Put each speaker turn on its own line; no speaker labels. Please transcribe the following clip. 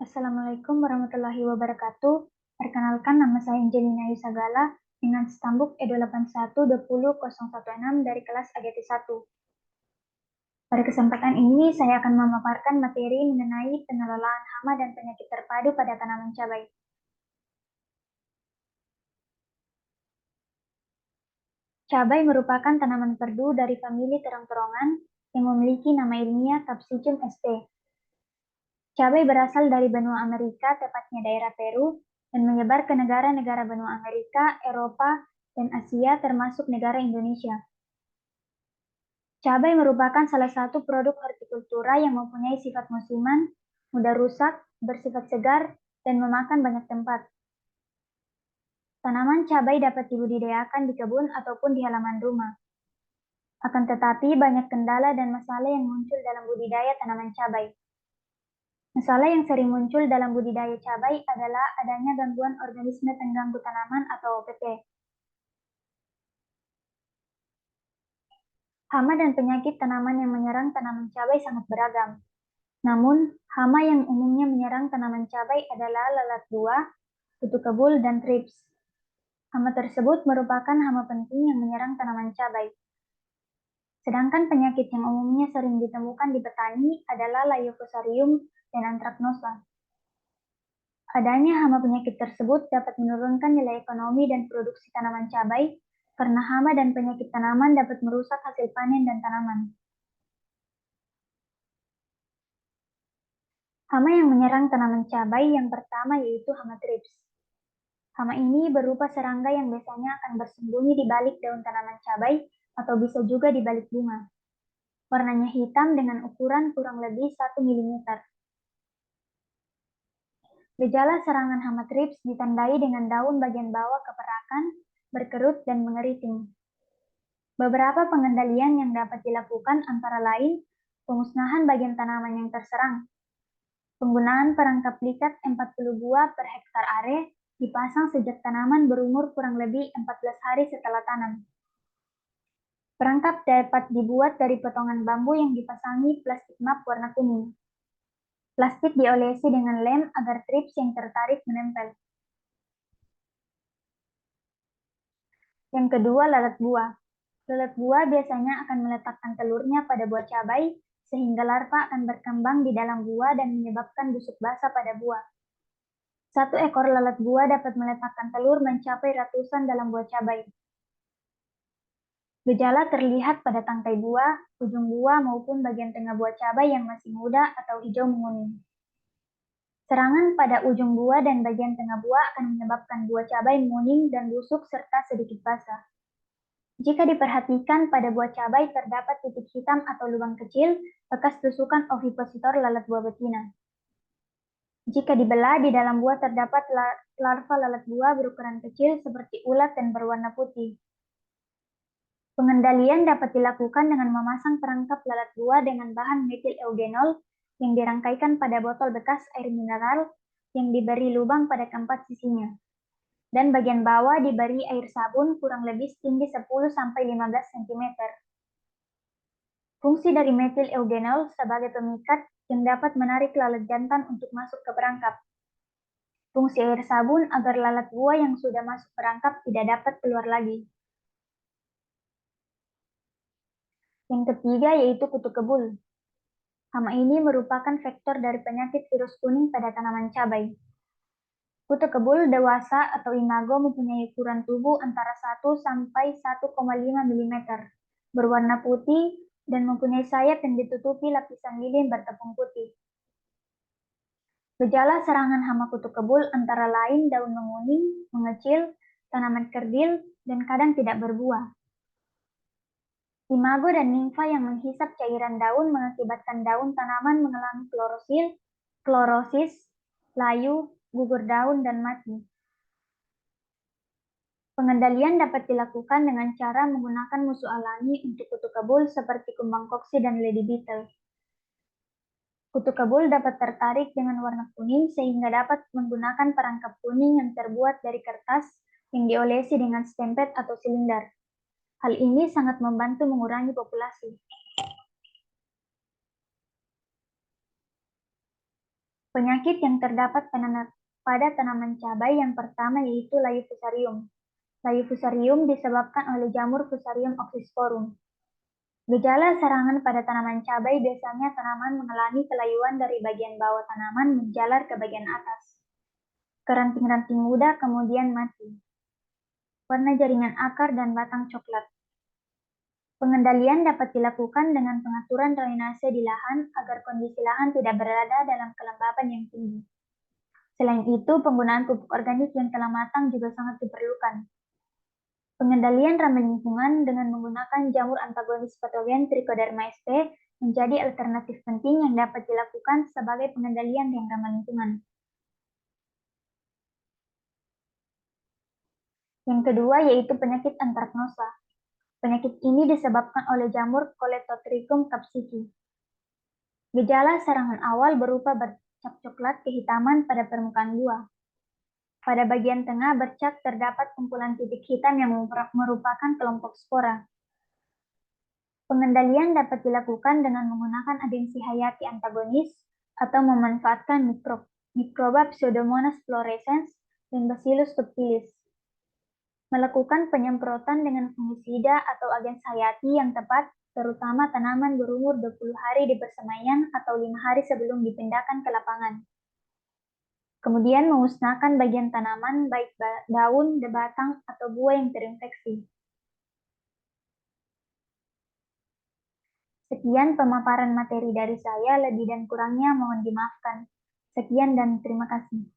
Assalamualaikum warahmatullahi wabarakatuh. Perkenalkan, nama saya Angelina Yusagala dengan stambuk E21201016 dari kelas AGT 1. Pada kesempatan ini, saya akan memaparkan materi mengenai pengelolaan hama dan penyakit terpadu pada tanaman cabai. Cabai merupakan tanaman perdu dari famili terong-terongan yang memiliki nama ilmiah Capsicum sp. Cabai berasal dari benua Amerika, tepatnya daerah Peru, dan menyebar ke negara-negara benua Amerika, Eropa, dan Asia termasuk negara Indonesia. Cabai merupakan salah satu produk hortikultura yang mempunyai sifat musiman, mudah rusak, bersifat segar, dan memakan banyak tempat. Tanaman cabai dapat dibudidayakan di kebun ataupun di halaman rumah. Akan tetapi, banyak kendala dan masalah yang muncul dalam budidaya tanaman cabai. Masalah yang sering muncul dalam budidaya cabai adalah adanya gangguan organisme pengganggu tanaman atau OPT. Hama dan penyakit tanaman yang menyerang tanaman cabai sangat beragam. Namun, hama yang umumnya menyerang tanaman cabai adalah lalat buah, kutu kebul, dan thrips. Hama tersebut merupakan hama penting yang menyerang tanaman cabai. Sedangkan penyakit yang umumnya sering ditemukan di petani adalah Leiofosarium dan Anthracnosa. Adanya hama penyakit tersebut dapat menurunkan nilai ekonomi dan produksi tanaman cabai karena hama dan penyakit tanaman dapat merusak hasil panen dan tanaman. Hama yang menyerang tanaman cabai yang pertama yaitu hama thrips. Hama ini berupa serangga yang biasanya akan bersembunyi di balik daun tanaman cabai atau bisa juga di balik bunga. Warnanya hitam dengan ukuran kurang lebih 1 mm. Gejala serangan hama thrips ditandai dengan daun bagian bawah keperakan, berkerut, dan mengeriting. Beberapa pengendalian yang dapat dilakukan antara lain pemusnahan bagian tanaman yang terserang, penggunaan perangkap likat 40 buah per hektar area dipasang sejak tanaman berumur kurang lebih 14 hari setelah tanam. Perangkap dapat dibuat dari potongan bambu yang dipasangi plastik map warna kuning. Plastik diolesi dengan lem agar thrips yang tertarik menempel. Yang kedua, lalat buah. Lalat buah biasanya akan meletakkan telurnya pada buah cabai, sehingga larva akan berkembang di dalam buah dan menyebabkan busuk basah pada buah. Satu ekor lalat buah dapat meletakkan telur mencapai ratusan dalam buah cabai. Gejala terlihat pada tangkai buah, ujung buah maupun bagian tengah buah cabai yang masih muda atau hijau menguning. Serangan pada ujung buah dan bagian tengah buah akan menyebabkan buah cabai menguning dan busuk serta sedikit basah. Jika diperhatikan pada buah cabai terdapat titik hitam atau lubang kecil bekas tusukan ovipositor lalat buah betina. Jika dibelah, di dalam buah terdapat larva lalat buah berukuran kecil seperti ulat dan berwarna putih. Pengendalian dapat dilakukan dengan memasang perangkap lalat buah dengan bahan metil eugenol yang dirangkaikan pada botol bekas air mineral yang diberi lubang pada keempat sisinya. Dan bagian bawah diberi air sabun kurang lebih setinggi 10-15 cm. Fungsi dari metil eugenol sebagai pemikat yang dapat menarik lalat jantan untuk masuk ke perangkap. Fungsi air sabun agar lalat buah yang sudah masuk perangkap tidak dapat keluar lagi. Yang ketiga yaitu kutu kebul. Hama ini merupakan vektor dari penyakit virus kuning pada tanaman cabai. Kutu kebul dewasa atau imago mempunyai ukuran tubuh antara 1-1,5 mm, berwarna putih, dan mempunyai sayap yang ditutupi lapisan lilin bertepung putih. Gejala serangan hama kutu kebul antara lain daun menguning, mengecil, tanaman kerdil, dan kadang tidak berbuah. Imago dan nimfa yang menghisap cairan daun mengakibatkan daun tanaman mengalami klorosis, layu, gugur daun, dan mati. Pengendalian dapat dilakukan dengan cara menggunakan musuh alami untuk kutu kebul seperti kumbang koksi dan lady beetle. Kutu kebul dapat tertarik dengan warna kuning sehingga dapat menggunakan perangkap kuning yang terbuat dari kertas yang diolesi dengan stempet atau silinder. Hal ini sangat membantu mengurangi populasi. Penyakit yang terdapat pada tanaman cabai yang pertama yaitu layu fusarium. Layu fusarium disebabkan oleh jamur Fusarium oxysporum. Gejala serangan pada tanaman cabai biasanya tanaman mengalami kelayuan dari bagian bawah tanaman menjalar ke bagian atas. Keranting-ranting muda kemudian mati. Warna jaringan akar dan batang coklat. Pengendalian dapat dilakukan dengan pengaturan drainase di lahan agar kondisi lahan tidak berada dalam kelembaban yang tinggi. Selain itu, penggunaan pupuk organik yang telah matang juga sangat diperlukan. Pengendalian ramah lingkungan dengan menggunakan jamur antagonis patogen Trichoderma sp menjadi alternatif penting yang dapat dilakukan sebagai pengendalian yang ramah lingkungan. Yang kedua yaitu penyakit antraknosa. Penyakit ini disebabkan oleh jamur Coledotrichum capsicum. Gejala serangan awal berupa bercak coklat kehitaman pada permukaan buah. Pada bagian tengah bercak terdapat kumpulan titik hitam yang merupakan kelompok spora. Pengendalian dapat dilakukan dengan menggunakan agensi hayati antagonis atau memanfaatkan mikroba Pseudomonas fluorescens dan Bacillus subtilis. Melakukan penyemprotan dengan fungisida atau agen hayati yang tepat, terutama tanaman berumur 20 hari di persemaian atau 5 hari sebelum dipindahkan ke lapangan. Kemudian memusnahkan bagian tanaman baik daun, batang, atau buah yang terinfeksi. Sekian pemaparan materi dari saya, lebih dan kurangnya mohon dimaafkan. Sekian dan terima kasih.